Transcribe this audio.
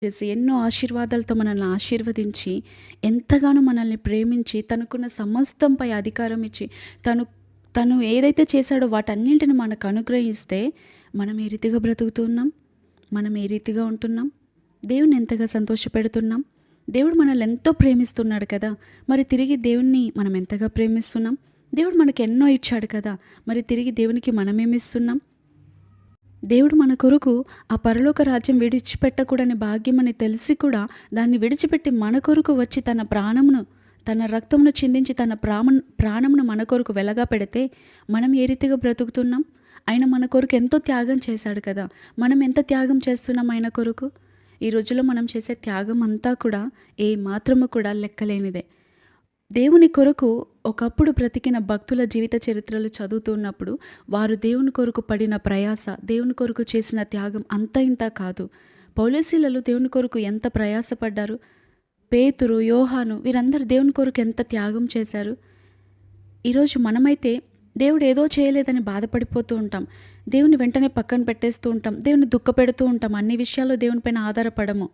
చేసి ఎన్నో ఆశీర్వాదాలతో మనల్ని ఆశీర్వదించి, ఎంతగానో మనల్ని ప్రేమించి, తనకున్న సమస్తంపై అధికారం ఇచ్చి, తను తను ఏదైతే చేశాడో వాటన్నింటిని మనకు అనుగ్రహిస్తే, మనం ఏ రీతిగా బ్రతుకుతున్నాం? మనం ఏ రీతిగా ఉంటున్నాం? దేవుడిని ఎంతగా సంతోషపెడుతున్నాం? దేవుడు మనల్ని ఎంతో ప్రేమిస్తున్నాడు కదా! మరి తిరిగి దేవుణ్ణి మనం ఎంతగా ప్రేమిస్తున్నాం? దేవుడు మనకు ఎన్నో ఇచ్చాడు కదా! మరి తిరిగి దేవునికి మనమేమిస్తున్నాం? దేవుడు మన కొరకు ఆ పరలోక రాజ్యం విడిచిపెట్టకూడని భాగ్యమని తెలిసి కూడా దాన్ని విడిచిపెట్టి మన కొరకు వచ్చి తన ప్రాణమును, తన రక్తమును చిందించి తన ప్రాణమును మన కొరకు వెలగా పెడితే మనం ఏ రీతిగా బ్రతుకుతున్నాం? ఆయన మన కొరకు ఎంతో త్యాగం చేశాడు కదా! మనం ఎంత త్యాగం చేస్తున్నాం ఆయన కొరకు? ఈ రోజుల్లో మనం చేసే త్యాగం అంతా కూడా ఏ మాత్రము కూడా లెక్కలేనిదే. దేవుని కొరకు ఒకప్పుడు బ్రతికిన భక్తుల జీవిత చరిత్రలు చదువుతున్నప్పుడు వారు దేవుని కొరకు పడిన ప్రయాస, దేవుని కొరకు చేసిన త్యాగం అంత ఇంత కాదు. పౌలుశీలలు దేవుని కొరకు ఎంత ప్రయాసపడ్డారు. పేతురు, యోహాను వీరందరూ దేవుని కొరకు ఎంత త్యాగం చేశారు. ఈరోజు మనమైతే దేవుడు ఏదో చేయలేదని బాధపడిపోతూ ఉంటాం. దేవుని వెంటనే పక్కన పెట్టేస్తూ ఉంటాం. దేవుని దుఃఖపెడుతూ ఉంటాం. అన్ని విషయాల్లో దేవుని పైన ఆధారపడము.